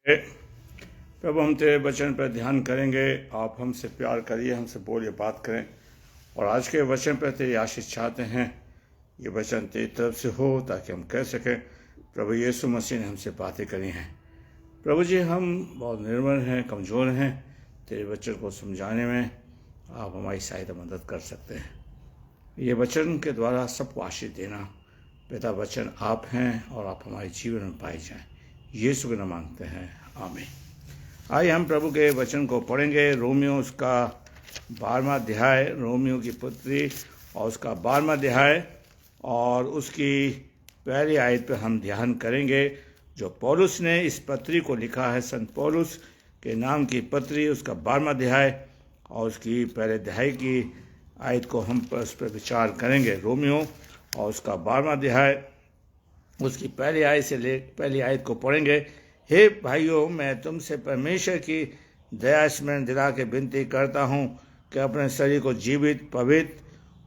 प्रभु, हम तेरे वचन पर ध्यान करेंगे। आप हमसे प्यार करिए, हमसे बोलिए, बात करें। और आज के वचन पर तेरी आशीष चाहते हैं। ये वचन तेरी तरफ से हो ताकि हम कह सकें प्रभु यीशु मसीह ने हमसे बातें करी हैं। प्रभु जी, हम बहुत निर्बल हैं, कमज़ोर हैं। तेरे वचन को समझाने में आप हमारी सहायता मदद कर सकते हैं। ये वचन के द्वारा सबको आशीष देना। पिता, वचन आप हैं और आप हमारे जीवन में पाए जाएं। यीशु के नाम मांगते हैं, आमीन। आइए हम प्रभु के वचन को पढ़ेंगे। रोमियो उसका 12वां अध्याय, रोमियो की पुत्री और उसका 12वां अध्याय और उसकी पहली आयत पर हम ध्यान करेंगे। जो पौलुस ने इस पत्री को लिखा है, संत पौलुस के नाम की पत्री, उसका 12वां अध्याय और उसकी पहले अध्याय की आयत को हम उस पर विचार करेंगे। रोमियो और उसका 12वां अध्याय, उसकी पहली आयत को पढ़ेंगे। हे भाइयों, मैं तुमसे परमेश्वर की दया स्मरण दिला के विनती करता हूँ कि अपने शरीर को जीवित, पवित्र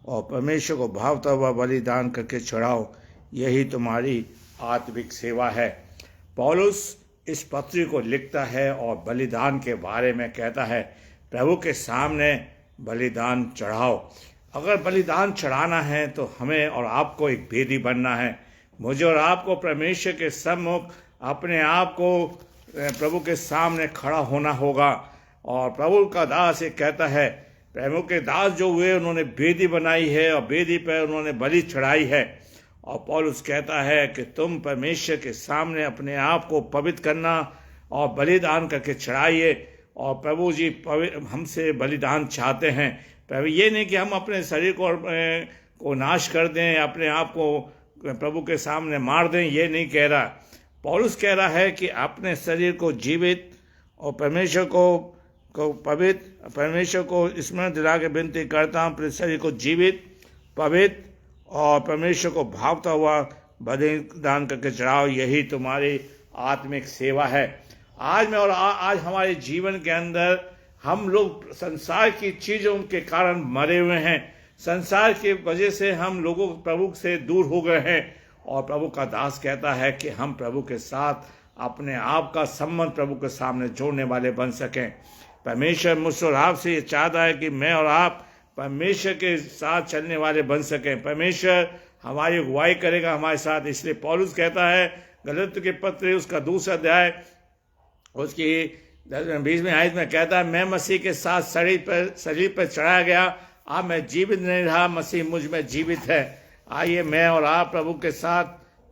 और परमेश्वर को भावता हुआ बलिदान करके चढ़ाओ। यही तुम्हारी आत्मिक सेवा है। पौलुस इस पत्री को लिखता है और बलिदान के बारे में कहता है, प्रभु के सामने बलिदान चढ़ाओ। अगर बलिदान चढ़ाना है तो हमें और आपको एक भेदी बनना है। मुझे और आपको परमेश्वर के सम्मुख अपने आप को प्रभु के सामने खड़ा होना होगा। और प्रभु का दास ये कहता है, प्रभु के दास जो हुए उन्होंने वेदी बनाई है और वेदी पर उन्होंने बलि चढ़ाई है। और पौलुस कहता है कि तुम परमेश्वर के सामने अपने आप को पवित्र करना और बलिदान करके चढ़ाइए। और प्रभु जी हमसे बलिदान चाहते हैं। प्रभु ये नहीं कि हम अपने शरीर को नाश कर दें, अपने आप को प्रभु के सामने मार दें, ये नहीं कह रहा। पौलुस कह रहा है कि अपने शरीर को जीवित और परमेश्वर को पवित्र, परमेश्वर को स्मरण दिला के विनती करता हूँ, अपने शरीर को जीवित, पवित्र और परमेश्वर को भावता हुआ बलिदान करके चढ़ाओ। यही तुम्हारी आत्मिक सेवा है। आज हमारे जीवन के अंदर हम लोग संसार की चीजों के कारण मरे हुए हैं। संसार की वजह से हम लोगों प्रभु से दूर हो गए हैं। और प्रभु का दास कहता है कि हम प्रभु के साथ अपने आप का संबंध प्रभु के सामने जोड़ने वाले बन सकें। परमेश्वर मुझसे और आपसे ये चाहता है कि मैं और आप परमेश्वर के साथ चलने वाले बन सकें। परमेश्वर हमारी अगुवाई करेगा हमारे साथ। इसलिए पौलुस कहता है, गलातियों के पत्र उसका 2 अध्याय उसकी 20वीं आयत में कहता है, मैं मसीह के साथ शरीर पर चढ़ाया गया। अब मैं जीवित नहीं रहा, मसीह मुझ में जीवित है। आइए मैं और आप प्रभु के साथ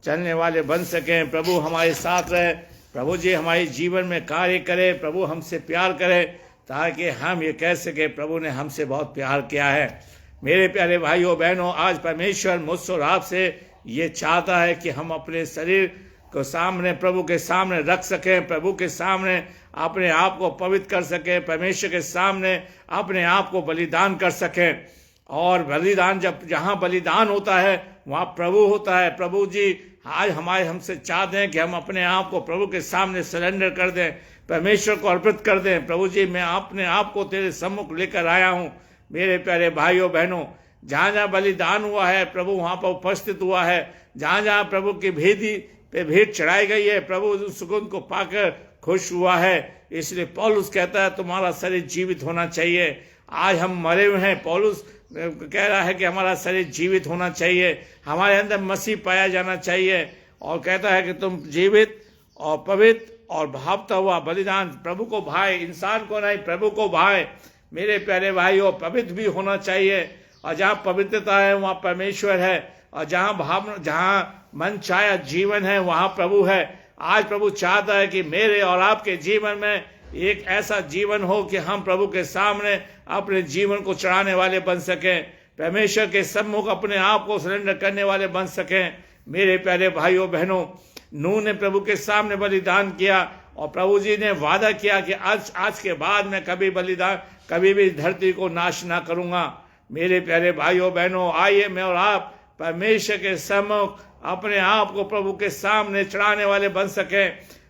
चलने वाले बन सकें। प्रभु हमारे साथ रहे, प्रभु जी हमारे जीवन में कार्य करे, प्रभु हमसे प्यार करे, ताकि हम ये कह सके प्रभु ने हमसे बहुत प्यार किया है। मेरे प्यारे भाइयों बहनों, आज परमेश्वर मुझसे और आपसे ये चाहता है कि हम अपने शरीर को सामने प्रभु के सामने रख सकें, प्रभु के सामने अपने आप को पवित्र कर सकें, परमेश्वर के सामने अपने आप को बलिदान कर सकें। और बलिदान, जहाँ बलिदान होता है वहाँ प्रभु होता है। प्रभु जी आज हमसे चाहते हैं कि हम अपने आप को प्रभु के सामने सरेंडर कर दें, परमेश्वर को अर्पित कर दें। प्रभु जी, मैं अपने आप को तेरे सम्मुख लेकर आया हूँ। मेरे प्यारे भाइयों बहनों, जहाँ जहाँ बलिदान हुआ है प्रभु वहाँ पर उपस्थित हुआ है। जहाँ जहाँ प्रभु की भेदी पे भेंट चढ़ाई गई है, प्रभु उस सुगंध को पाकर खुश हुआ है। इसलिए पौलुस कहता है तुम्हारा शरीर जीवित होना चाहिए। आज हम मरे हुए हैं। पौलुस कह रहा है कि हमारा शरीर जीवित होना चाहिए, हमारे अंदर मसीह पाया जाना चाहिए। और कहता है कि तुम जीवित और पवित्र और भावता हुआ बलिदान प्रभु को भाए, इंसान को नहीं, प्रभु को भाए। मेरे प्यारे भाइयों, पवित्र भी होना चाहिए। और जहाँ पवित्रता है वहाँ परमेश्वर है। और जहाँ मन चाहा जीवन है वहाँ प्रभु है। आज प्रभु चाहता है कि मेरे और आपके जीवन में एक ऐसा जीवन हो कि हम प्रभु के सामने अपने जीवन को चढ़ाने वाले बन सकें, परमेश्वर के सम्मुख अपने आप को सरेंडर करने वाले बन सकें। मेरे प्यारे भाइयों बहनों, नूह ने प्रभु के सामने बलिदान किया और प्रभु जी ने वादा किया कि आज के बाद मैं कभी भी धरती को नाश ना करूंगा। मेरे प्यारे भाइयों बहनों, आइए मैं और आप परमेश्वर के सम्मुख अपने आप को प्रभु के सामने चढ़ाने वाले बन सके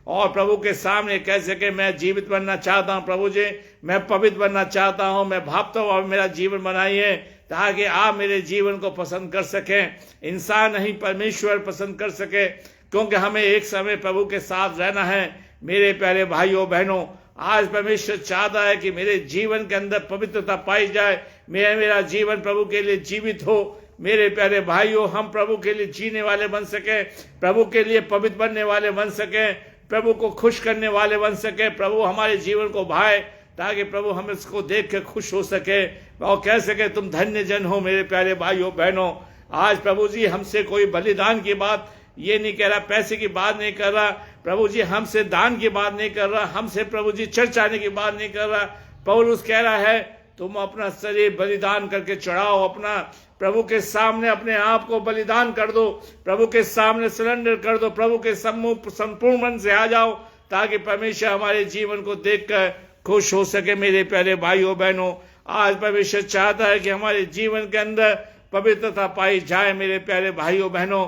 और प्रभु के सामने कह सके, मैं जीवित बनना चाहता हूँ प्रभु जी, मैं पवित्र बनना चाहता हूँ, मैं भावता हूँ और मेरा जीवन बनाइए, ताकि आप मेरे जीवन को पसंद कर सकें। इंसान नहीं, परमेश्वर पसंद कर सके, क्योंकि हमें एक समय प्रभु के साथ रहना है। मेरे प्यारे भाइयों बहनों, आज परमेश्वर चाहता है कि मेरे जीवन के अंदर पवित्रता पाई जाए, मेरा जीवन प्रभु के लिए जीवित हो। मेरे प्यारे भाइयों, हम प्रभु के लिए जीने वाले बन सके, प्रभु के लिए पवित्र बनने वाले बन सके, प्रभु को खुश करने वाले बन सके, प्रभु हमारे जीवन को भाए, ताकि प्रभु हम इसको देख के खुश हो सके और कह सके तुम धन्य जन हो। मेरे प्यारे भाइयों बहनों, आज प्रभु जी हमसे कोई बलिदान की बात ये नहीं कह रहा, पैसे की बात नहीं कर रहा, प्रभु जी हमसे दान की बात नहीं कर रहा, हमसे प्रभु जी चर्च आने की बात नहीं कर रहा। पौलुस कह रहा है तुम अपना शरीर बलिदान करके चढ़ाओ, अपना प्रभु के सामने अपने आप को बलिदान कर दो, प्रभु के सामने सरेंडर कर दो, प्रभु के सम्मुख संपूर्ण मन से आ जाओ, ताकि परमेश्वर हमारे जीवन को देखकर खुश हो सके। मेरे प्यारे भाइयों बहनों, आज परमेश्वर चाहता है कि हमारे जीवन के अंदर पवित्रता पाई जाए। मेरे प्यारे भाइयों बहनों,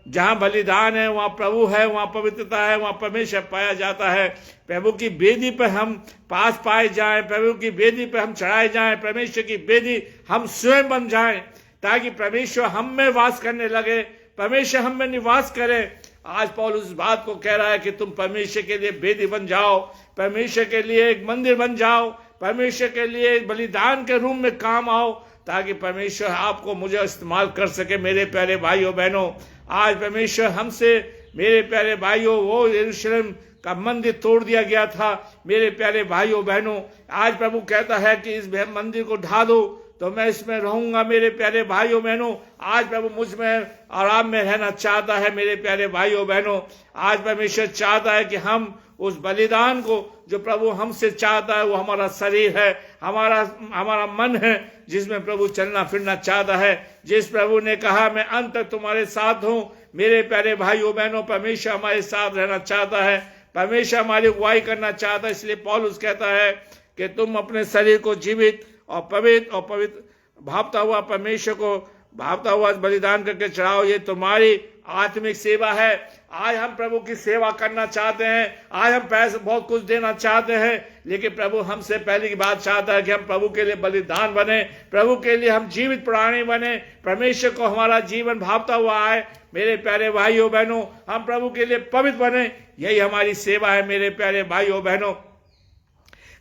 जहां बलिदान है वहां प्रभु है, वहां पवित्रता है, वहां परमेश्वर पाया जाता है। प्रभु की वेदी पर हम पास पाए जाएं, प्रभु की वेदी पर हम चढ़ाए जाएं, परमेश्वर की वेदी हम स्वयं बन जाएं, ताकि परमेश्वर हम में वास करने लगे, परमेश्वर हम में निवास करे। आज पौलुस इस बात को कह रहा है कि तुम परमेश्वर के लिए वेदी बन जाओ, परमेश्वर के लिए एक मंदिर बन जाओ, परमेश्वर के लिए बलिदान के रूप में काम आओ, ताकि परमेश्वर आपको मुझे इस्तेमाल कर सके। मेरे प्यारे भाइयों बहनों, आज परमेश्वर हमसे, मेरे प्यारे भाइयों, वो यरूशलेम का मंदिर तोड़ दिया गया था। मेरे प्यारे भाइयों बहनों, आज प्रभु कहता है कि इस मंदिर को ढा दो तो मैं इसमें रहूंगा। मेरे प्यारे भाइयों बहनों, आज प्रभु मुझ में आराम में रहना चाहता है। मेरे प्यारे भाइयों बहनों, आज परमेश्वर चाहता है कि हम उस बलिदान को जो प्रभु हमसे चाहता है, वो हमारा शरीर है, हमारा मन है, जिसमें प्रभु चलना फिरना चाहता है, जिस प्रभु ने कहा मैं अंत तक तुम्हारे साथ हूं। मेरे प्यारे भाइयों बहनों, परमेश्वर हमारे साथ रहना चाहता है, परमेश्वर हमारी अगुवाई करना चाहता है। इसलिए पौलुस कहता है कि तुम अपने शरीर को जीवित और पवित्र भावता हुआ परमेश्वर को भावता हुआ बलिदान करके चढ़ाओ, ये तुम्हारी आत्मिक सेवा है। आज हम प्रभु की सेवा करना चाहते हैं, आज हम पैसे बहुत कुछ देना चाहते हैं, लेकिन प्रभु हमसे पहले की बात चाहता है कि हम प्रभु के लिए बलिदान बने, प्रभु के लिए हम जीवित प्राणी बने, परमेश्वर को हमारा जीवन भावता हुआ आए। मेरे प्यारे भाइयों बहनों, हम प्रभु के लिए पवित्र बने, यही हमारी सेवा है। मेरे प्यारे भाइयों बहनों,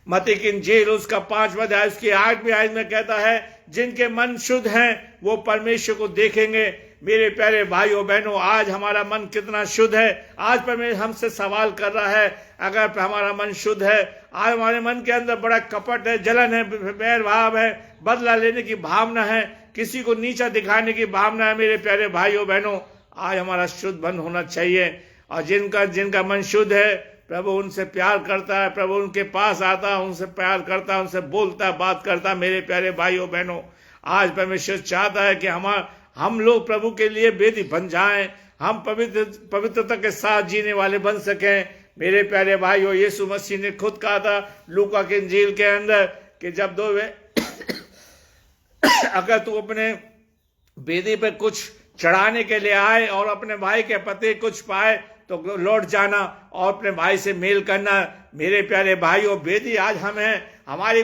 मत्ती की इंजील उसका 5वां अध्याय उसकी 8वीं आयत में कहता है जिनके मन शुद्ध हैं वो परमेश्वर को देखेंगे। मेरे प्यारे भाइयों बहनों, आज हमारा मन कितना शुद्ध है? आज परमेश्वर हमसे सवाल कर रहा है, अगर हमारा मन शुद्ध है, आज हमारे मन के अंदर बड़ा कपट है, जलन है, बैर भाव है, बदला लेने की भावना है, किसी को नीचा दिखाने की भावना है। मेरे प्यारे भाइयों बहनों, आज हमारा शुद्ध मन होना चाहिए। और जिनका मन शुद्ध है, प्रभु उनसे प्यार करता है, प्रभु उनके पास आता है, उनसे प्यार करता है, उनसे बोलता है, बात करता है। मेरे प्यारे भाइयों बहनों, आज परमेश्वर चाहता है कि हम लोग प्रभु के लिए वेदी बन जाएं, हम पवित्रता के साथ जीने वाले बन सकें। मेरे प्यारे भाइयों, यीशु मसीह ने खुद कहा था लूका के इंजील के अंदर कि जब अगर तू अपने वेदी पे कुछ चढ़ाने के लिए आए और अपने भाई के पति कुछ पाए तो लौट जाना और अपने भाई से मेल करना। मेरे प्यारे भाइयों, वेदी आज हम हैं, हमारी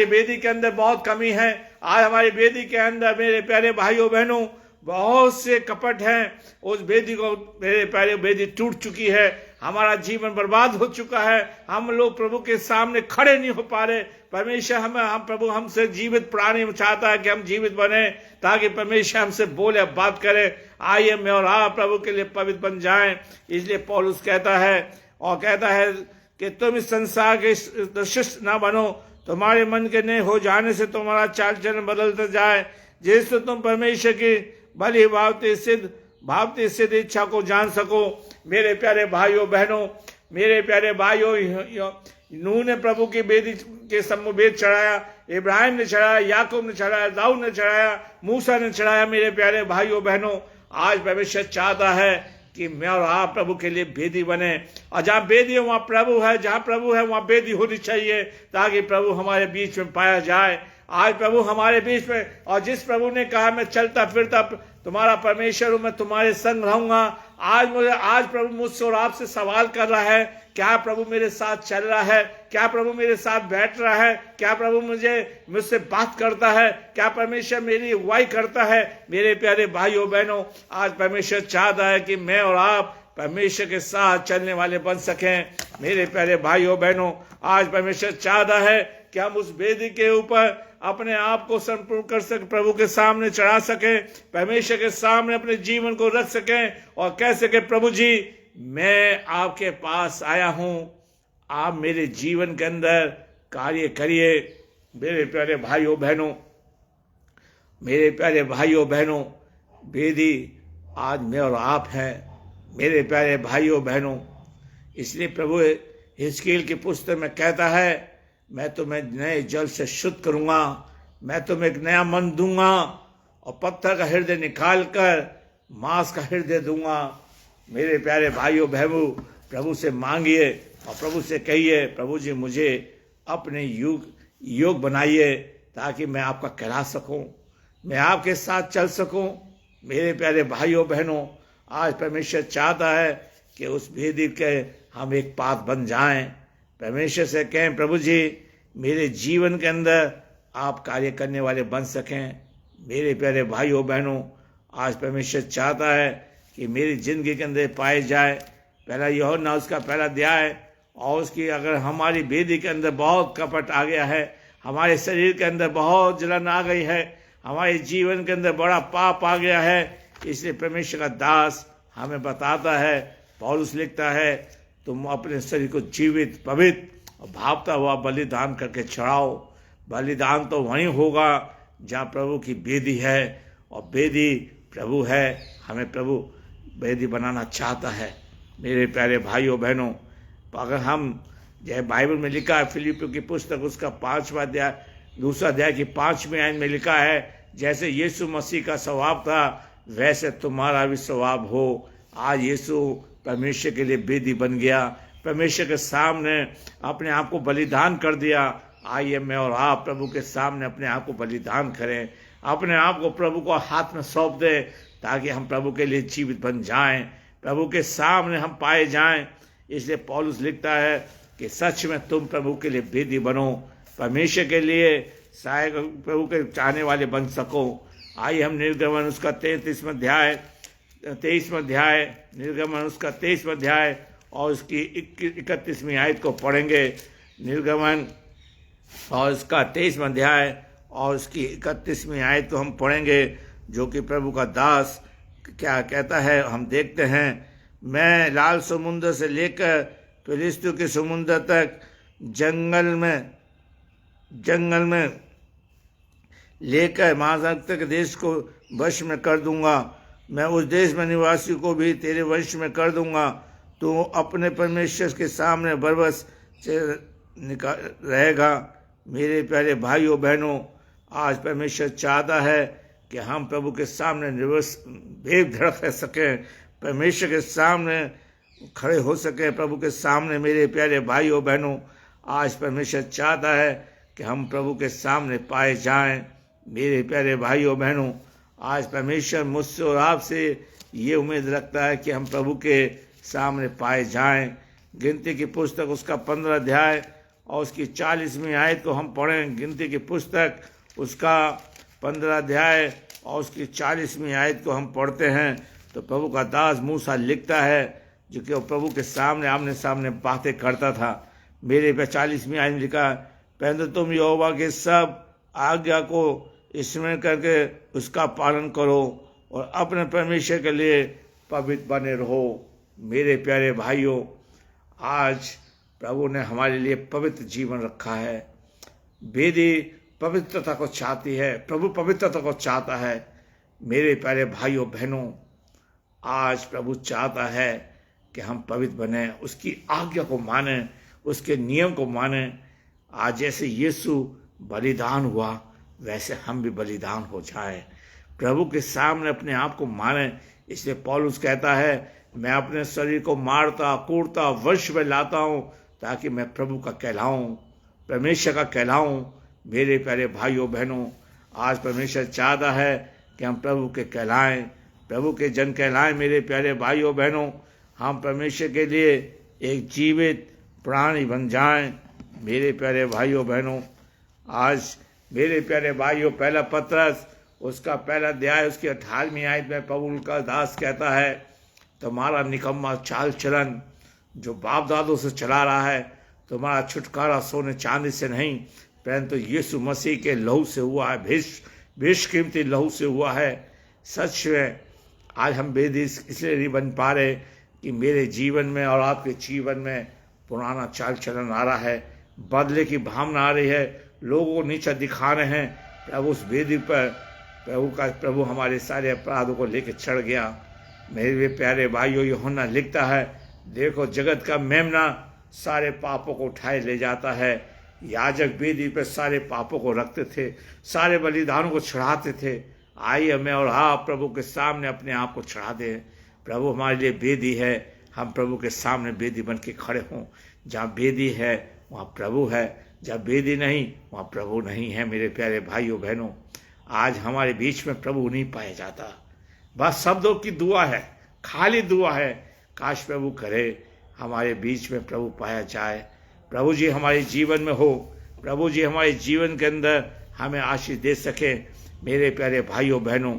वेदी के अंदर बहुत कमी है। आज हमारी वेदी के अंदर मेरे प्यारे भाइयों बहनों बहुत से कपट हैं। उस वेदी को, मेरे प्यारे, वेदी टूट चुकी है, हमारा जीवन बर्बाद हो चुका है, हम लोग प्रभु के सामने खड़े नहीं हो पा रहे। परमेश्वर प्रभु हमसे जीवित प्राणी चाहता है कि हम जीवित बने, ताकि परमेश्वर हमसे बोले, बात करे। आइए मैं और आप प्रभु के लिए पवित्र बन जाएं। इसलिए पौलुस कहता है कि तुम इस संसार के शिष्य ना बनो, तुम्हारे मन के नए हो जाने से तुम्हारा चाल चलन बदलता जाए, जिससे तुम परमेश्वर की भली भावती सिद्ध इच्छा को जान सको। मेरे प्यारे भाइयों बहनों, मेरे प्यारे भाइयों, नूह ने प्रभु की वेदी के सम्मुख वेद चढ़ाया, इब्राहिम ने चढ़ाया, याकूब ने चढ़ाया, दाऊद ने चढ़ाया, मूसा ने चढ़ाया। मेरे प्यारे भाइयों बहनों, आज परमेश्वर चाहता है कि मैं और आप प्रभु के लिए वेदी बने, और जहाँ वेदी है वहाँ प्रभु है, जहाँ प्रभु है वहाँ वेदी होनी चाहिए, ताकि प्रभु हमारे बीच में पाया जाए। आज प्रभु हमारे बीच में, और जिस प्रभु ने कहा मैं चलता फिरता तुम्हारा परमेश्वर हूं, मैं तुम्हारे संग रहूंगा, आज प्रभु मुझसे और आपसे सवाल कर रहा है, क्या प्रभु मेरे साथ चल रहा है? क्या प्रभु मेरे साथ बैठ रहा है? क्या प्रभु मुझसे बात करता है? क्या परमेश्वर मेरी अगुवाई करता है? मेरे प्यारे भाइयों बहनों, आज परमेश्वर चाहता है कि मैं और आप परमेश्वर के साथ चलने वाले बन सकें। मेरे प्यारे भाइयों बहनों, आज परमेश्वर चाहता है कि हम उस वेदी के ऊपर अपने आप को समर्पण कर सके, प्रभु के सामने चढ़ा सके, परमेश्वर के सामने अपने जीवन को रख सकें और कह सके, प्रभु जी मैं आपके पास आया हूं, आप मेरे जीवन के अंदर कार्य करिए। मेरे प्यारे भाइयों बहनों, मेरे प्यारे भाइयों बहनों, वेदी आज मैं और आप हैं। मेरे प्यारे भाइयों बहनों, इसलिए प्रभु हिजकील की पुस्तक में कहता है, मैं तुम्हें नए जल से शुद्ध करूंगा, मैं तुम्हें एक नया मन दूंगा और पत्थर का हृदय निकाल कर मांस का हृदय दूंगा। मेरे प्यारे भाइयों बहनों, प्रभु से मांगिए और प्रभु से कहिए, प्रभु जी मुझे अपने योग बनाइए ताकि मैं आपका कहला सकूं, मैं आपके साथ चल सकूं। मेरे प्यारे भाइयों बहनों, आज परमेश्वर चाहता है कि उस वेदी के हम एक पाथ बन जाएं। परमेश्वर से कहें, प्रभु जी मेरे जीवन के अंदर आप कार्य करने वाले बन सकें। मेरे प्यारे भाइयों बहनों, आज परमेश्वर चाहता है कि मेरी जिंदगी के अंदर पाए जाए। पहला यूहन्ना उसका पहला अध्याय, और उसकी अगर हमारी वेदी के अंदर बहुत कपट आ गया है, हमारे शरीर के अंदर बहुत जलन आ गई है, हमारे जीवन के अंदर बड़ा पाप आ गया है, इसलिए परमेश्वर का दास हमें बताता है, पौलुस लिखता है, तुम अपने शरीर को जीवित, पवित्र और भावता हुआ बलिदान करके चढ़ाओ। बलिदान तो वहीं होगा जहाँ प्रभु की वेदी है, और वेदी प्रभु है। हमें प्रभु वेदी बनाना चाहता है। मेरे प्यारे भाइयों बहनों, अगर हम जय बाइबल में लिखा है, फिलिपियों की पुस्तक उसका 5वां अध्याय, दूसरा अध्याय की 5वीं आयत में लिखा है, जैसे यीशु मसीह का स्वभाव था वैसे तुम्हारा भी स्वभाव हो। आज यीशु परमेश्वर के लिए वेदी बन गया, परमेश्वर के सामने अपने आप को बलिदान कर दिया। आइए मैं और आप प्रभु के सामने अपने आप को बलिदान करें, अपने आप को प्रभु को हाथ में सौंप दें, ताकि हम प्रभु के लिए जीवित बन जाएं, प्रभु के सामने हम पाए जाएं। इसलिए पौलुस लिखता है कि सच में तुम प्रभु के लिए वेदी बनो, परमेश्वर के लिए सहायक प्रभु के चाहने वाले बन सको। आइए हम निर्गमन उसका 23वां अध्याय, निर्गमन उसका 23वां अध्याय और उसकी 31वीं आयत को पढ़ेंगे। निर्गमन और उसका 23वां अध्याय और उसकी 31वीं आयत को हम पढ़ेंगे, जो कि प्रभु का दास क्या कहता है हम देखते हैं। मैं लाल समुद्र से लेकर फिलिस्तियों के समुद्र तक जंगल में लेकर महासागर तक देश को वश में कर दूंगा। मैं उस देश में निवासी को भी तेरे वश में कर दूंगा। तो अपने परमेश्वर के सामने बरबस से रहेगा। मेरे प्यारे भाइयों बहनों, आज परमेश्वर चाहता है कि हम प्रभु के सामने बेधड़क रह सकें, परमेश्वर के सामने खड़े हो सके। प्रभु के सामने मेरे प्यारे भाइयों बहनों, आज परमेश्वर चाहता है कि हम प्रभु के सामने पाए जाएं। मेरे प्यारे भाइयों बहनों, आज परमेश्वर मुझसे और आपसे ये उम्मीद रखता है कि हम प्रभु के सामने पाए जाएं। गिनती की पुस्तक उसका 15 अध्याय और उसकी 40वीं आयत को हम पढ़ें। गिनती की पुस्तक उसका 15 अध्याय और उसकी 40वीं आयत को हम पढ़ते हैं तो प्रभु का दास मूसा लिखता है, जो कि प्रभु के सामने आमने सामने बातें करता था। मेरे पे 40वीं आयत में लिखा, परंतु तुम यहोवा के सब आज्ञा को स्मरण करके उसका पालन करो और अपने परमेश्वर के लिए पवित्र बने रहो। मेरे प्यारे भाइयों, आज प्रभु ने हमारे लिए पवित्र जीवन रखा है। वेदी पवित्रता को चाहती है, प्रभु पवित्रता को चाहता है। मेरे प्यारे भाइयों बहनों, आज प्रभु चाहता है कि हम पवित्र बने, उसकी आज्ञा को माने, उसके नियम को माने। आज जैसे यीशु बलिदान हुआ वैसे हम भी बलिदान हो जाएं, प्रभु के सामने अपने आप को माने। इसलिए पौलुस कहता है, मैं अपने शरीर को मारता कूटता वश में लाता हूँ ताकि मैं प्रभु का कहलाऊं, परमेश्वर का कहलाऊं। मेरे प्यारे भाइयों बहनों, आज परमेश्वर चाहता है कि हम प्रभु के कहलाएं, प्रभु के जन कहलाएं। मेरे प्यारे भाइयों बहनों, हम परमेश्वर के लिए एक जीवित प्राणी बन जाएं। मेरे प्यारे भाइयों बहनों, आज मेरे प्यारे भाइयों, पहला पत्रस उसका पहला अध्याय उसकी 18वीं आयत में पौलुस का दास कहता है, तुम्हारा निकम्मा चाल चलन जो बाप दादों से चला रहा है, तुम्हारा छुटकारा सोने चांदी से नहीं परंतु यीशु मसीह के लहू से हुआ है, बेशकीमती लहू से हुआ है। सच में आज हम वेदी इसलिए नहीं बन पा रहे कि मेरे जीवन में और आपके जीवन में पुराना चाल चलन आ रहा है, बदले की भावना आ रही है, लोगों को नीचा दिखा रहे हैं। प्रभु उस वेदी पर प्रभु हमारे सारे अपराधों को लेकर चढ़ गया। मेरे प्यारे भाइयों, यूहन्ना लिखता है, देखो जगत का मेमना सारे पापों को उठाए ले जाता है। याजक वेदी पर सारे पापों को रखते थे, सारे बलिदानों को चढ़ाते थे। आइए मैं और आप प्रभु के सामने अपने आप को चढ़ा दें। प्रभु हमारे लिए वेदी है, हम प्रभु के सामने वेदी बन के खड़े हों। जहाँ वेदी है वहाँ प्रभु है, जहाँ वेदी नहीं वहाँ प्रभु नहीं है। मेरे प्यारे भाइयों बहनों, आज हमारे बीच में प्रभु नहीं पाया जाता, बस शब्दों की दुआ है, खाली दुआ है। काश प्रभु करे हमारे बीच में प्रभु पाया जाए, प्रभु जी हमारे जीवन में हो, प्रभु जी हमारे जीवन के अंदर हमें आशीष दे सके। मेरे प्यारे भाइयों बहनों,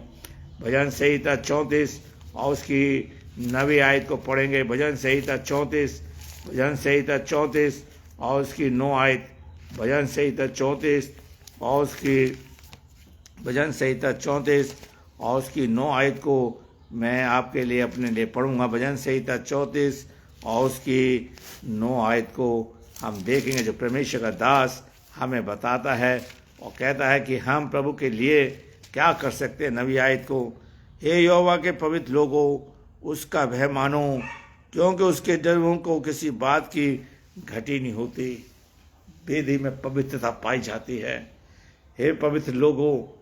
भजन संहिता 34 और उसकी 9वीं आयत को पढ़ेंगे। भजन संहिता 34 और उसकी 9 आयत। भजन संहिता 34 और उसकी 9 आयत को मैं आपके लिए अपने लिए पढ़ूंगा। भजन संहिता 34 और उसकी 9 आयत को हम देखेंगे, जो परमेश्वर का दास हमें बताता है और कहता है कि हम प्रभु के लिए क्या कर सकते हैं। 9वीं आयत को, हे यहोवा के पवित्र लोगों, उसका भय मानो, क्योंकि उसके डरों को किसी बात की घटी नहीं होती। वेदी में पवित्रता पाई जाती है। हे पवित्र लोगों,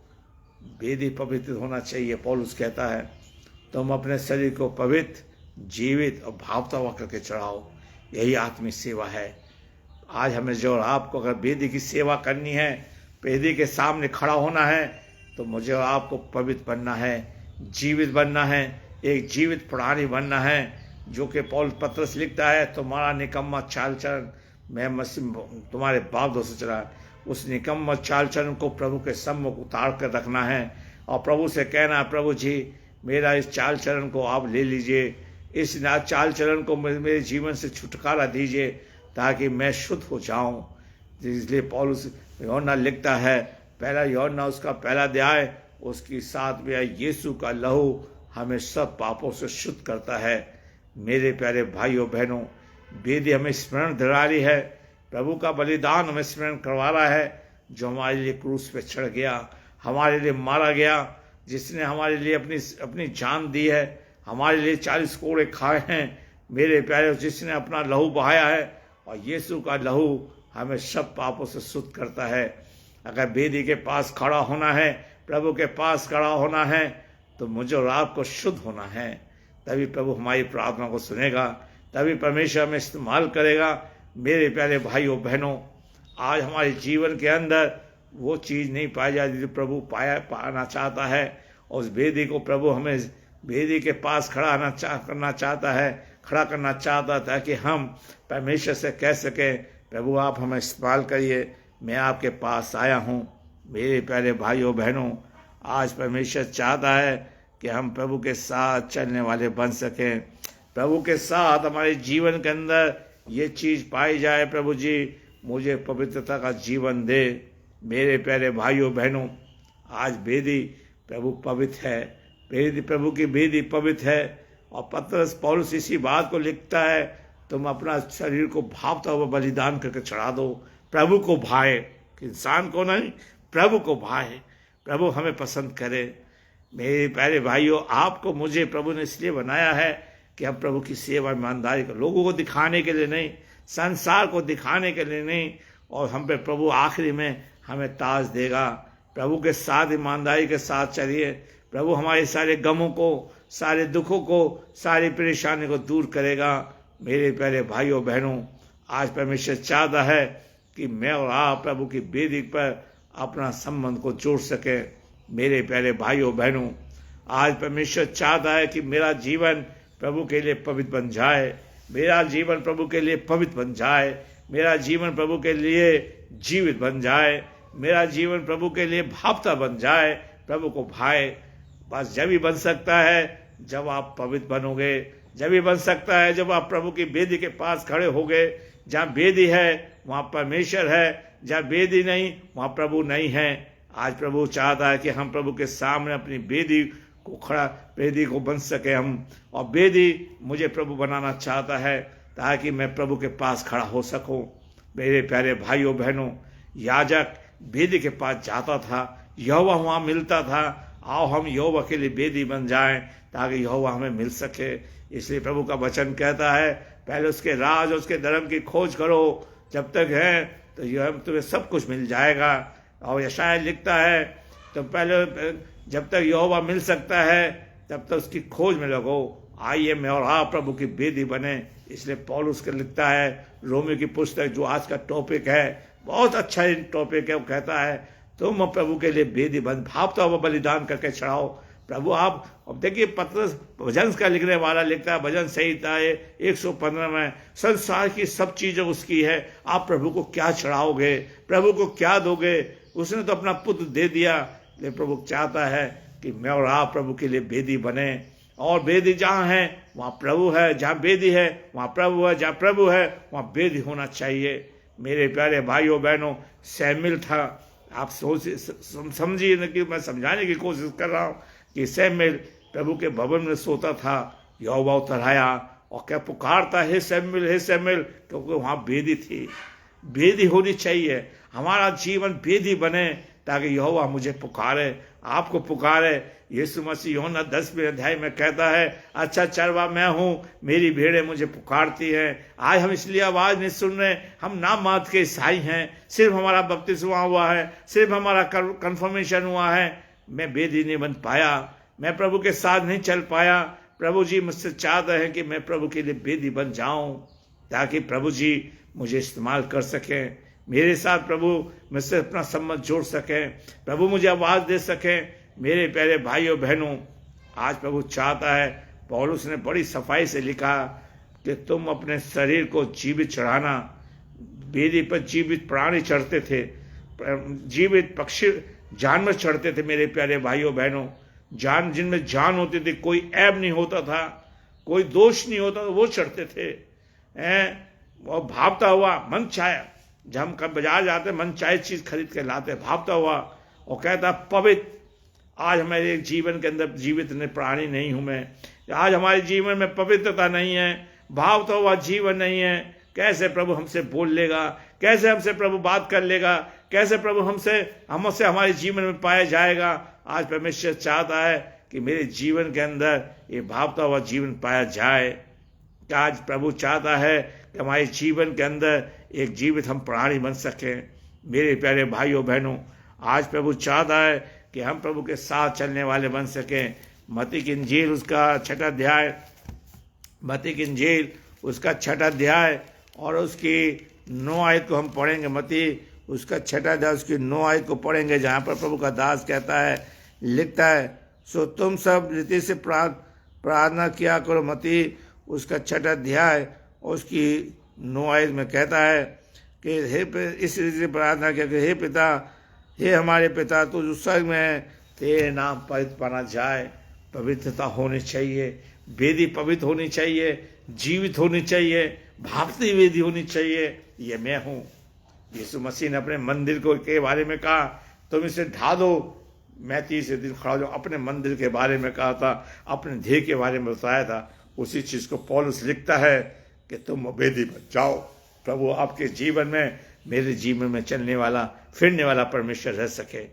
वेदी पवित्र होना चाहिए। पौलुस कहता है, तुम अपने शरीर को पवित्र, जीवित और भावता हुआ करके चढ़ाओ। यही आत्मिक सेवा है। आज हमें जो और आपको अगर वेदी की सेवा करनी है, वेदी के सामने खड़ा होना है, तो मुझे और आपको पवित्र बनना है, जीवित बनना है, एक जीवित प्राणी बनना है। जो कि पौलुस पत्रस लिखता है, तुम्हारा निकम्मा चाल चलन मैं मसीह तुम्हारे बाप दादों से चला। उस निकम्मा चाल चलन को प्रभु के सम्मुख उतार कर रखना है और प्रभु से कहना, प्रभु जी मेरा इस चाल चलन को आप ले लीजिए, इस चाल चलन को मेरे जीवन से छुटकारा दीजिए ताकि मैं शुद्ध हो जाऊं। इसलिए पौलुस यूहन्ना लिखता है, पहला यूहन्ना उसका पहला अध्याय उसकी 7वीं आयत, यीशु का लहू हमें सब पापों से शुद्ध करता है। मेरे प्यारे भाइयों बहनों, वेदी हमें स्मरण दिला रही है, प्रभु का बलिदान हमें स्मरण करवा रहा है, जो हमारे लिए क्रूस पे चढ़ गया, हमारे लिए मारा गया, जिसने हमारे लिए अपनी जान दी है, हमारे लिए 40 कोड़े खाए हैं। मेरे प्यारे, जिसने अपना लहू बहाया है, और यीशु का लहू हमें सब पापों से शुद्ध करता है। अगर वेदी के पास खड़ा होना है, प्रभु के पास खड़ा होना है, तो मुझे और आपको शुद्ध होना है। तभी प्रभु हमारी प्रार्थना को सुनेगा, तभी परमेश्वर हमें इस्तेमाल करेगा। मेरे प्यारे भाइयों बहनों, आज हमारे जीवन के अंदर वो चीज़ नहीं पाई जाती जो प्रभु पाना चाहता है, और उस वेदी को प्रभु हमें वेदी के पास खड़ा करना चाहता है, ताकि हम परमेश्वर से कह सकें, प्रभु आप हमें इस्तेमाल करिए, मैं आपके पास आया हूँ। मेरे प्यारे भाइयों बहनों, आज परमेश्वर चाहता है कि हम प्रभु के साथ चलने वाले बन सकें, प्रभु के साथ हमारे जीवन के अंदर ये चीज़ पाई जाए, प्रभु जी मुझे पवित्रता का जीवन दे। मेरे प्यारे भाइयों बहनों, आज वेदी प्रभु पवित्र है, प्रभु की वेदी पवित्र है। और पत्रस पौलुस इसी बात को लिखता है, तुम अपना शरीर को भावता हुआ बलिदान करके चढ़ा दो। प्रभु को भाए, इंसान को नहीं, प्रभु को भाए, प्रभु हमें पसंद करे। मेरे प्यारे भाइयों, आपको मुझे प्रभु ने इसलिए बनाया है कि हम प्रभु की सेवा ईमानदारी को लोगों को दिखाने के लिए नहीं, संसार को दिखाने के लिए नहीं, और हम पे प्रभु आखिरी में हमें ताज देगा। प्रभु के साथ ईमानदारी के साथ चलिए, प्रभु हमारे सारे गमों को, सारे दुखों को, सारी परेशानी को दूर करेगा। मेरे प्यारे भाइयों बहनों, आज परमेश्वर चाहता है कि मैं और आप प्रभु की वेदी पर अपना संबंध को जोड़ सके। मेरे प्यारे भाइयों बहनों, आज परमेश्वर चाहता है कि मेरा जीवन प्रभु के लिए पवित्र बन जाए, मेरा जीवन प्रभु के लिए पवित्र बन जाए, मेरा जीवन प्रभु के लिए जीवित बन जाए, मेरा जीवन प्रभु के लिए भावता बन जाए, प्रभु को भाए। बस जब ही बन सकता है जब आप पवित्र बनोगे, जब ही बन सकता है जब आप प्रभु की वेदी के पास खड़े हो गए। जहाँ वेदी है वहाँ परमेश्वर है, जहाँ वेदी नहीं वहाँ प्रभु नहीं है। आज प्रभु चाहता है कि हम प्रभु के सामने अपनी वेदी को बन सके हम, और वेदी मुझे प्रभु बनाना चाहता है ताकि मैं प्रभु के पास खड़ा हो सकूं। मेरे प्यारे भाइयों बहनों, याजक वेदी के पास जाता था, यहोवा वहाँ मिलता था। आओ हम यहोवा के लिए वेदी बन जाएं ताकि यहोवा हमें मिल सके। इसलिए प्रभु का वचन कहता है पहले उसके राज और उसके धर्म की खोज करो, जब तक है तो यह तुम्हें सब कुछ मिल जाएगा। और यशायाह लिखता है तो पहले जब तक यहोवा मिल सकता है तब तक उसकी खोज में लगो। आइए मैं और आप प्रभु की वेदी बने। इसलिए पौलुस के लिखता है रोमियो की पुस्तक, जो आज का टॉपिक है, बहुत अच्छा टॉपिक है। वो कहता है तुम प्रभु के लिए वेदी बन, भावता हुआ बलिदान करके चढ़ाओ। प्रभु आप, अब देखिए पत्रस भजन का लिखने वाला लिखता है, भजन संहिता 115 में, संसार की सब चीजें उसकी है, आप प्रभु को क्या चढ़ाओगे, प्रभु को क्या दोगे? उसने तो अपना पुत्र दे दिया। लेकिन प्रभु चाहता है कि मैं और आप प्रभु के लिए वेदी बने। और वेदी जहाँ है वहाँ प्रभु है, जहाँ वेदी है वहाँ प्रभु है, जहाँ प्रभु है वहाँ वेदी होना चाहिए। मेरे प्यारे भाइयों बहनों, शमूएल था, आप समझिए न कि मैं समझाने की कोशिश कर रहा हूँ कि शमूएल प्रभु के भवन में सोता था। यहोवा उतर आया और क्या पुकारता, हे शमूएल, हे शमूएल, क्योंकि वहाँ वेदी थी। वेदी होनी चाहिए, हमारा जीवन वेदी बने ताकि यहोवा मुझे पुकारे, आपको पुकारे। यीशु मसीह यूहन्ना 10वें अध्याय में कहता है, अच्छा चरवा मैं हूँ, मेरी भेड़ें मुझे पुकारती हैं। आज हम इसलिए आवाज नहीं सुन रहे, हम नाम मात्र के ईसाई हैं, सिर्फ हमारा बपतिस्मा हुआ है, सिर्फ हमारा कन्फर्मेशन हुआ है। मैं वेदी नहीं बन पाया, मैं प्रभु के साथ नहीं चल पाया। प्रभु जी मुझसे चाहते हैं कि मैं प्रभु के लिए वेदी बन जाऊं ताकि प्रभु जी मुझे इस्तेमाल कर सकें, मेरे साथ प्रभु मुझसे अपना संबंध जोड़ सकें, प्रभु मुझे आवाज दे सकें। मेरे प्यारे भाइयों बहनों, आज प्रभु चाहता है, पौलुस ने बड़ी सफाई से लिखा कि तुम अपने शरीर को जीवित चढ़ाना। वेदी पर जीवित प्राणी चढ़ते थे, जीवित पक्षी जानवर चढ़ते थे। मेरे प्यारे भाइयों बहनों, जान जिनमें जान होती थी, कोई ऐब नहीं होता था, कोई दोष नहीं होता था, वो चढ़ते थे। और भावता हुआ मन चाहे, जब हम कब बाजार जाते मन चाहे चीज खरीद के लाते, भावता हुआ, और कहता पवित्र। आज हमारे जीवन के अंदर जीवित प्राणी नहीं हूं मैं, आज हमारे जीवन में पवित्रता नहीं है, भावता हुआ जीवन नहीं है। कैसे प्रभु हमसे बोल लेगा, कैसे हमसे प्रभु बात कर लेगा, कैसे प्रभु हमसे हमारे जीवन में पाया जाएगा? आज परमेश्वर चाहता है कि मेरे जीवन के अंदर ये भावता हुआ जीवन पाया जाए। आज प्रभु चाहता है कि हमारे जीवन के अंदर एक जीवित हम प्राणी बन सकें। मेरे प्यारे भाइयों बहनों, आज प्रभु चाहता है कि हम प्रभु के साथ चलने वाले बन सकें। मत्ती की इंजील उसका 6 अध्याय, मत्ती की इंजील उसका 6 अध्याय और उसकी 9 आयत को हम पढ़ेंगे। मत्ती उसका 6 अध्याय उसकी 9 आयत को पढ़ेंगे, जहाँ पर प्रभु का दास कहता है, लिखता है, सो तुम सब रीति से प्रार्थना किया करो। मत्ती उसका 6 अध्याय उसकी 9 आयत में कहता है कि इस रीति से प्रार्थना किया कि हे पिता, हे हमारे पिता, तू जो स्वर्ग में है, तेरे नाम पवित्र माना जाए। पवित्रता होनी चाहिए, वेदी पवित्र होनी चाहिए, जीवित होनी चाहिए, भावती वेदी होनी चाहिए। ये मैं हूँ। यीशु मसीह ने अपने मंदिर को के बारे में कहा, तुम इसे ढा दो, मैं 30 दिन खड़ा हो जाऊँ। अपने मंदिर के बारे में कहा था, अपने ध्येय के बारे में बताया था। उसी चीज को पौलुस लिखता है कि तुम वेदी बन जाओ। प्रभु आपके जीवन में, मेरे जीवन में चलने वाला फिरने वाला परमेश्वर रह सके।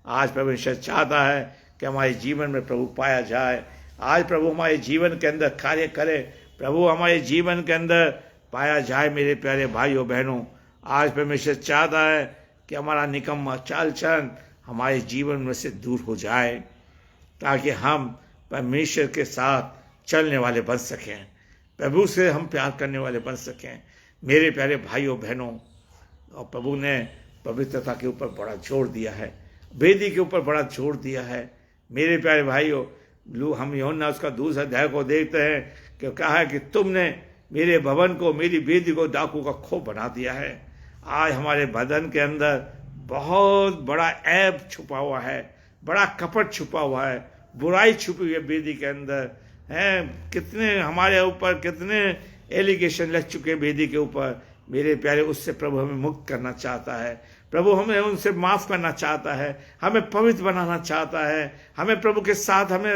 आज परमेश्वर चाहता है कि हमारे जीवन में प्रभु पाया जाए। आज प्रभु हमारे जीवन के अंदर कार्य करे, प्रभु हमारे जीवन के अंदर पाया जाए। मेरे प्यारे भाइयों बहनों, आज परमेश्वर चाहता है कि हमारा निकम्मा चाल चलन हमारे जीवन में से दूर हो जाए, ताकि हम परमेश्वर के साथ चलने वाले बन सकें, प्रभु से हम प्यार करने वाले बन सकें। मेरे प्यारे भाइयों बहनों, और प्रभु ने पवित्रता के ऊपर बड़ा जोर दिया है, वेदी के ऊपर बड़ा जोर दिया है। मेरे प्यारे भाइयों, हम यूहन्ना उसका 2 अध्याय को देखते हैं कि कहा है कि तुमने मेरे भवन को, मेरी वेदी को डाकू का खोप बना दिया है। आज हमारे बदन के अंदर बहुत बड़ा ऐब छुपा हुआ है, बड़ा कपट छुपा हुआ है, बुराई छुपी हुई है वेदी के अंदर। हैं, कितने हमारे ऊपर कितने एलिगेशन लग चुके हैं वेदी के ऊपर। मेरे प्यारे, उससे प्रभु हमें मुक्त करना चाहता है। प्रभु हमें उनसे माफ करना चाहता है, हमें पवित्र बनाना चाहता है, हमें प्रभु के साथ हमें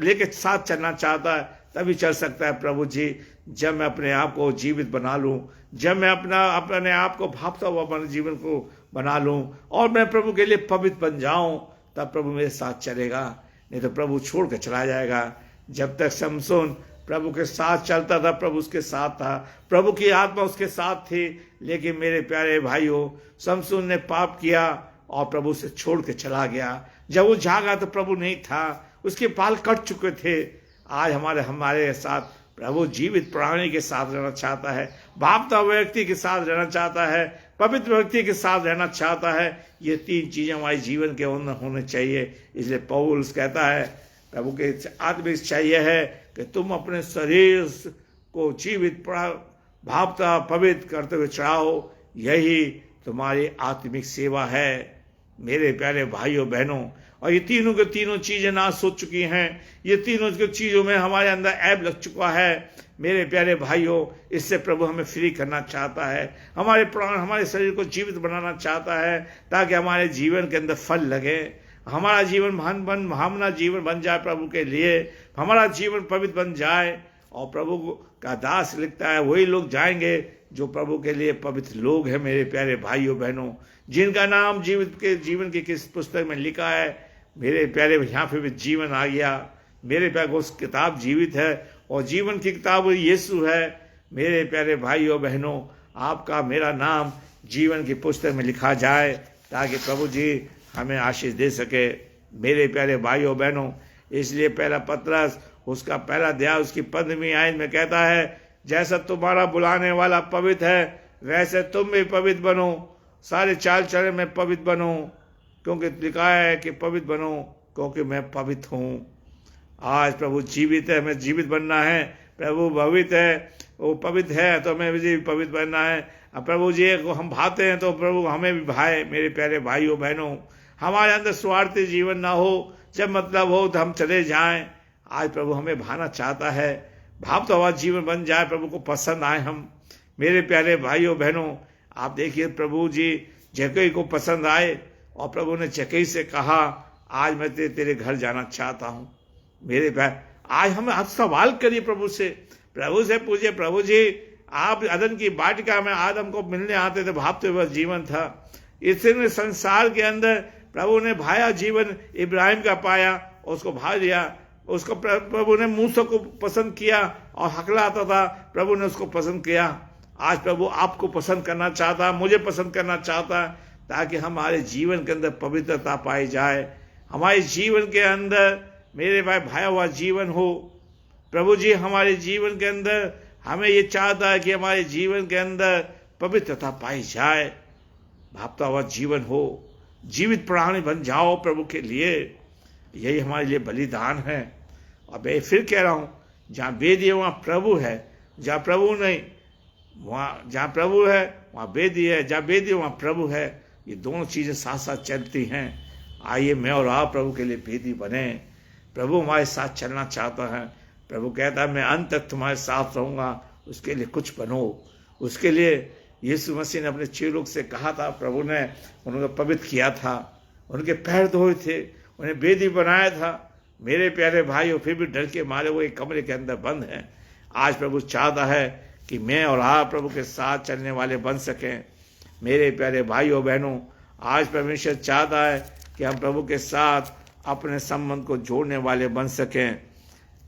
लेके साथ चलना चाहता है। तभी चल सकता है प्रभु जी, जब मैं अपने आप को जीवित बना लूं, जब मैं अपने आप को भापता हुआ अपने जीवन को बना लूं और मैं प्रभु के लिए पवित्र बन जाऊं, तब प्रभु मेरे साथ चलेगा। नहीं तो प्रभु छोड़ के चला जाएगा। जब तक समसून प्रभु के साथ चलता था, प्रभु उसके साथ था, प्रभु की आत्मा उसके साथ थी। लेकिन मेरे प्यारे भाइयों, समसून ने पाप किया और प्रभु से छोड़ के चला गया। जब वो जागा तो प्रभु नहीं था, उसके बाल कट चुके थे। आज हमारे साथ प्रभु जीवित प्राणी के साथ रहना चाहता है, भापता व्यक्ति के साथ रहना चाहता है, पवित्र व्यक्ति के साथ रहना चाहता है। ये 3 चीजें हमारे जीवन के अंदर होने चाहिए। इसलिए पौलुस कहता है, प्रभु के आत्मिक चाहिए है कि तुम अपने शरीर को जीवित भापता पवित्र करते हुए चढ़ाओ, यही तुम्हारी आत्मिक सेवा है। मेरे प्यारे भाइयों बहनों, और ये तीनों के तीनों चीजें नाश हो चुकी हैं। ये तीनों चीजों में हमारे अंदर ऐब लग चुका है। मेरे प्यारे भाइयों, इससे प्रभु हमें फ्री करना चाहता है, हमारे प्राण हमारे शरीर को जीवित बनाना चाहता है, ताकि हमारे जीवन के अंदर फल लगे, हमारा जीवन भावना जीवन बन जाए प्रभु के लिए, हमारा जीवन पवित्र बन जाए। और प्रभु का दास लिखता है, वही लोग जाएंगे जो प्रभु के लिए पवित्र लोग हैं। मेरे प्यारे भाइयों बहनों, जिनका नाम जीवन की किस पुस्तक में लिखा है, मेरे प्यारे यहाँ पे भी जीवन आ गया। मेरे प्यारे उस किताब जीवित है और जीवन की किताब यीशु है। मेरे प्यारे भाइयों बहनों, आपका मेरा नाम जीवन की पुस्तक में लिखा जाए, ताकि प्रभु जी हमें आशीष दे सके। मेरे प्यारे भाइयों बहनों, इसलिए पहला पत्रस उसका पहला अध्याय उसकी 15वीं आयत में कहता है, जैसा तुम्हारा बुलाने वाला पवित्र है, वैसे तुम भी पवित्र बनो, सारे चाल चलन में पवित्र बनो, क्योंकि लिखा है कि पवित्र बनो, क्योंकि मैं पवित्र हूँ। आज प्रभु जीवित है, हमें जीवित बनना है। प्रभु पवित्र है, वो पवित्र है, तो हमें भी पवित्र बनना है। अब प्रभु जी को हम भाते हैं तो प्रभु हमें भी भाए। मेरे प्यारे भाइयों बहनों, हमारे अंदर स्वार्थी जीवन ना हो, जब मतलब हो तो हम चले जाएं। आज प्रभु हमें भाना चाहता है, भावता हुआ जीवन बन जाए, प्रभु को पसंद आए हम। मेरे प्यारे भाइयों बहनों, आप देखिए प्रभु जी जक्कई को पसंद आए और प्रभु ने जक्कई से कहा, आज मैं तेरे घर जाना चाहता हूँ। मेरे प्यारे, आज हम सवाल करिए प्रभु से पूछिए, प्रभु जी आप अदन की वाटिका में आदम को मिलने आते थे, भापते हुए जीवन था। इतने संसार के अंदर प्रभु ने भाया जीवन इब्राहिम का पाया, उसको भा दिया। उसको प्रभु ने मूसा को पसंद किया और हकलाता था, प्रभु ने उसको पसंद किया। आज प्रभु आपको पसंद करना चाहता, मुझे पसंद करना चाहता, ताकि हमारे जीवन के अंदर पवित्रता पाई जाए, हमारे जीवन के अंदर मेरे भाई भाया हुआ जीवन हो। प्रभु जी हमारे जीवन के अंदर हमें ये चाहता है कि हमारे जीवन के अंदर पवित्रता पाई जाए, भापता हुआ जीवन हो, जीवित प्राणी बन जाओ प्रभु के लिए। यही हमारे लिए बलिदान है। और मैं फिर कह रहा हूं, जहां वेदी है वहां प्रभु है, जहां प्रभु नहीं जहां प्रभु है वहां वेदी है, जहां वेदी है वहां प्रभु है। ये दोनों चीजें साथ साथ चलती हैं। आइए मैं और आप प्रभु के लिए वेदी बने। प्रभु हमारे साथ चलना चाहता है। प्रभु कहता है, मैं अंत तक तुम्हारे साथ रहूंगा। उसके लिए कुछ बनो। उसके लिए यीशु मसीह ने अपने चेलों से कहा था, प्रभु ने उनको पवित्र किया था, उनके पैर धोए थे, उन्हें वेदी बनाया था। मेरे प्यारे भाइयों, फिर भी डर के मारे वो एक कमरे के अंदर बंद हैं। आज प्रभु चाहता है कि मैं और आप प्रभु के साथ चलने वाले बन सकें। मेरे प्यारे भाइयों बहनों, आज परमेश्वर चाहता है कि हम प्रभु के साथ अपने संबंध को जोड़ने वाले बन सकें।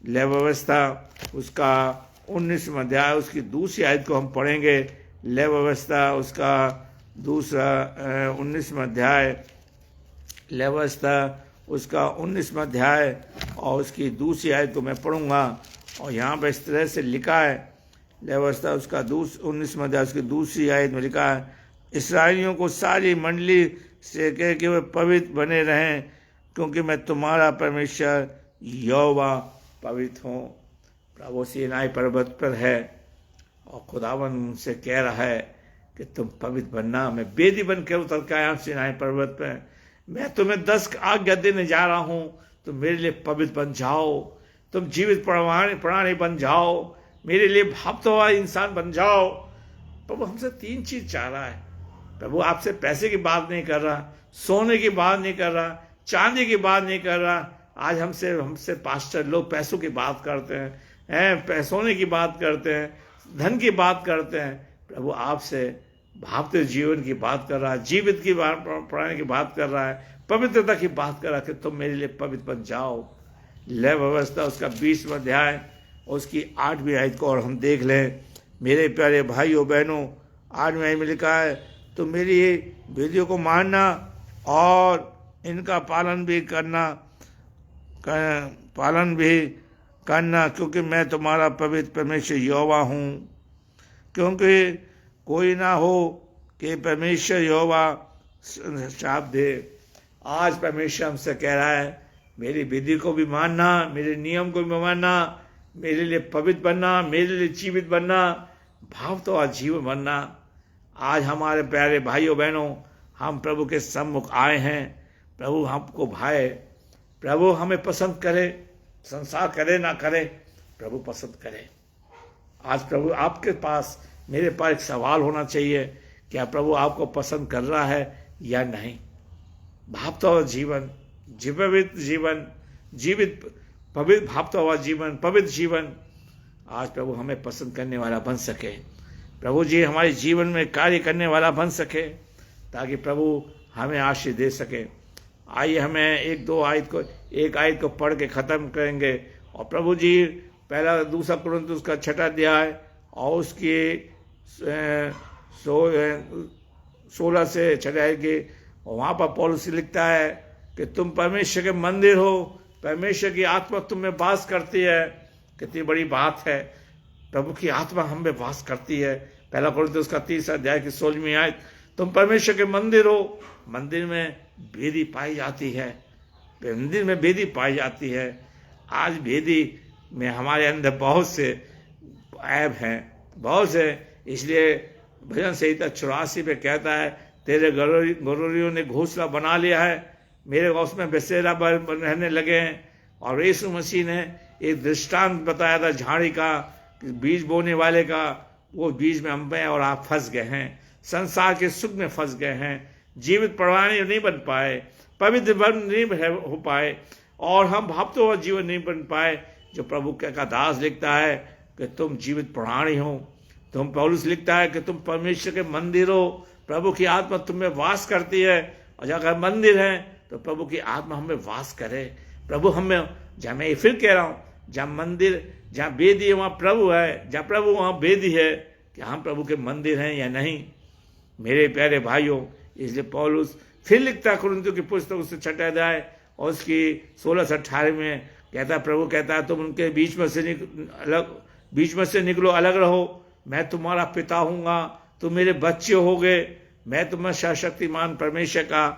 लेव व्यवस्था उसका 19वां अध्याय उसकी दूसरी आयत को हम पढ़ेंगे। लेव व्यवस्था उसका दूसरा 19वां अध्याय, लेव व्यवस्था उसका 19वां अध्याय और उसकी दूसरी आयत को मैं पढ़ूंगा। और यहाँ पर इस तरह से लिखा है, लेव व्यवस्था उसका 19वां अध्याय उसकी दूसरी आयत में लिखा है, इस्राएलियों को सारी मंडली से कह कि वे पवित्र बने रहें, क्योंकि मैं तुम्हारा परमेश्वर यहोवा पवित्र हूँ। प्रभु सीनाई पर्वत पर है और खुदावन से कह रहा है कि तुम पवित्र बनना। मैं वेदी बन के उतर के आया सीनाई पर्वत पर। मैं तुम्हें 10 आज्ञा देने जा रहा हूँ। तुम मेरे लिए पवित्र बन जाओ, तुम जीवित प्राणी बन जाओ, मेरे लिए भावता हुआ इंसान बन जाओ। प्रभु हमसे 3 चीज चाह रहा है। प्रभु आपसे पैसे की बात नहीं कर रहा, सोने की बात नहीं कर रहा, चांदी की बात नहीं कर रहा। आज हमसे पास्टर लोग पैसों की बात करते हैं, सोने की बात करते हैं, धन की बात करते हैं। प्रभु आपसे भावते जीवन की बात कर रहा है, जीवित की प्राणी की बात कर रहा है, पवित्रता की बात कर रहा है कि तुम मेरे लिए पवित्र बन जाओ। लय व्यवस्था उसका 20वां अध्याय उसकी 8वीं आयत को और हम देख लें। मेरे प्यारे भाइयों बहनों, 8वीं आयत में लिखा है, तुम मेरी विधियों को मानना और इनका पालन भी करना, क्योंकि मैं तुम्हारा पवित्र परमेश्वर यहोवा हूँ। क्योंकि कोई ना हो कि परमेश्वर यहोवा श्राप दे। आज परमेश्वर हमसे कह रहा है, मेरी विधि को भी मानना, मेरे नियम को भी मानना, मेरे लिए पवित्र बनना, मेरे लिए जीवित बनना, भाव तो जीवन बनना। आज हमारे प्यारे भाइयों बहनों, हम प्रभु के सम्मुख आए हैं। प्रभु हमको भाए, प्रभु हमें पसंद करे, संसार करे ना करे, प्रभु पसंद करे। आज प्रभु आपके पास, मेरे पास एक सवाल होना चाहिए, क्या प्रभु आपको पसंद कर रहा है या नहीं? भावता हुआ जीवन, जीवित पवित्र भावता हुआ जीवन, पवित्र जीवन आज प्रभु हमें पसंद करने वाला बन सके। प्रभु जी हमारे जीवन में कार्य करने वाला बन सके, ताकि प्रभु हमें आशीष दे सके। आइए हमें एक आयत को पढ़ के ख़त्म करेंगे। और प्रभु जी पहला 2 कुरिन्थियों का 6वां अध्याय और उसकी 16 से 6 के, वहाँ पर पौलुस लिखता है कि तुम परमेश्वर के मंदिर हो, परमेश्वर की आत्मा तुम में वास करती है। कितनी बड़ी बात है, प्रभु की आत्मा हम में वास करती है। पहला कुरिन्थियों का 3 अध्याय की 16वीं आयत, तुम परमेश्वर के मंदिर हो। मंदिर में भेदी पाई जाती है, मंदिर में भेदी पाई जाती है। आज भेदी में हमारे अंदर बहुत से ऐब हैं, बहुत से। इसलिए भजन संहिता 84 पे कहता है, तेरे गरोरियों ने घोंसला बना लिया है, मेरे उसमें बसेरा रहने लगे हैं। और यीशु मसीह ने एक दृष्टांत बताया था झाड़ी का, बीज बोने वाले का। वो बीज में हम और आप फंस गए हैं, संसार के सुख में फंस गए हैं, जीवित प्राणी नहीं बन पाए, पवित्र नहीं हो पाए, और हम भावते हुए जीवन नहीं बन पाए। जो प्रभु का दास लिखता है कि तुम जीवित प्राणी हो। तुम पौलुस लिखता है कि तुम परमेश्वर के मंदिर हो, प्रभु की आत्मा तुम में वास करती है। और जब अगर मंदिर है तो प्रभु की आत्मा हमें वास करे। प्रभु हमें, जहाँ मैं फिर कह रहा हूँ, जहाँ मंदिर, जहाँ वेदी है वहाँ प्रभु है, जहाँ प्रभु वहाँ वेदी है। कि हम प्रभु के मंदिर हैं या नहीं, मेरे प्यारे भाइयों? इसलिए पौलुस फिर लिखता है कुरिन्थियों की पुस्तक उससे 6वां अध्याय और उसकी 16 से 18 में कहता है, प्रभु कहता है, तुम उनके बीच में से निकलो, अलग रहो। मैं तुम्हारा पिता हूँगा, तुम मेरे बच्चे होगे। मैं तुम्हें सर्वशक्तिमान परमेश्वर का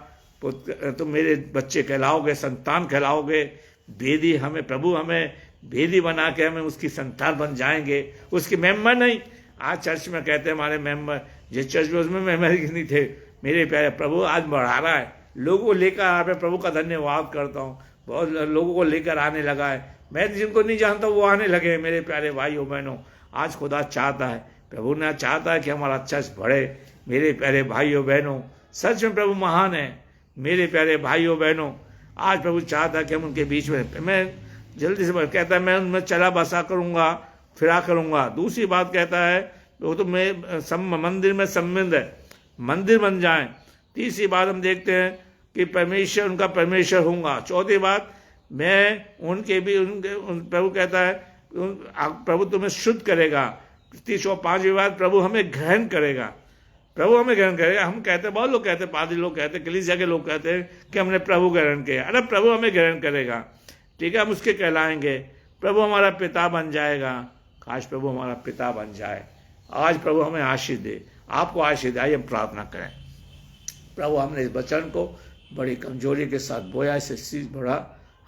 पुत्र, तुम मेरे बच्चे कहलाओगे, संतान कहलाओगे। भेदी हमें, प्रभु हमें भेदी बना के हमें उसकी संतान बन जाएंगे, उसके मेंबर नहीं। आज चर्च में कहते हैं हमारे मेंबर, जिस चर्च में उसमें मेंबर नहीं थे। मेरे प्यारे, प्रभु आज बढ़ा रहा है, लोगों को लेकर आ रहा है। प्रभु का धन्यवाद करता हूँ, बहुत लोगों को लेकर आने लगा है। मैं जिनको नहीं जानता वो आने लगे। मेरे प्यारे भाइयों बहनों, आज खुदा चाहता है, प्रभु ने चाहता है कि हमारा चर्च बढ़े। मेरे प्यारे भाइयों बहनों, सच में प्रभु महान है। मेरे प्यारे भाइयों बहनों, आज प्रभु चाहता है कि हम उनके बीच में, मैं जल्दी से कहता है, मैं उनमें चला बसा करूँगा, फिरा करूँगा। दूसरी बात कहता है, वो तो मैं मंदिर में संबंध है, मंदिर बन जाएं। तीसरी बात हम देखते हैं कि परमेश्वर, उनका परमेश्वर होऊंगा। चौथी बात, मैं उनके भी, प्रभु कहता है प्रभु तुम्हें शुद्ध करेगा। तीसरी और पांचवी बात, प्रभु हमें ग्रहण करेगा। प्रभु हमें ग्रहण करेगा। हम कहते हैं, बहुत लोग कहते हैं, पादरी लोग कहते हैं, कलीसिया के लोग कहते हैं कि हमने प्रभु ग्रहण किया। अरे प्रभु हमें ग्रहण करेगा, ठीक है, हम उसके कहलाएंगे। प्रभु हमारा पिता बन जाएगा। काश प्रभु हमारा पिता बन जाए। आज प्रभु हमें आशीष दे, आपको आशीष दे। आइए हम प्रार्थना करें। प्रभु, हमने इस वचन को बड़ी कमजोरी के साथ बोया, इसे सीज बढ़ा,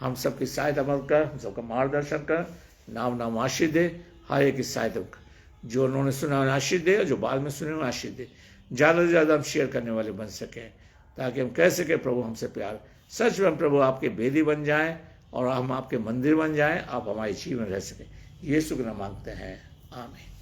हम सबकी सहायता मदद कर, हम सबका मार्गदर्शन कर, नाम आशीष दे। हर एक की सहायता कर, जो उन्होंने सुना उन्हें आशीष दे, और जो बाद में सुने उन्हें आशीष दे। ज़्यादा से ज़्यादा हम शेयर करने वाले बन सकें, ताकि हम कह सकें प्रभु हमसे प्यार। सच में हम प्रभु आपके भेदी बन जाएं, और हम आपके मंदिर बन जाएं, आप हमारे जीवन रह सकें। यीशु के नाम मांगते हैं, आमीन।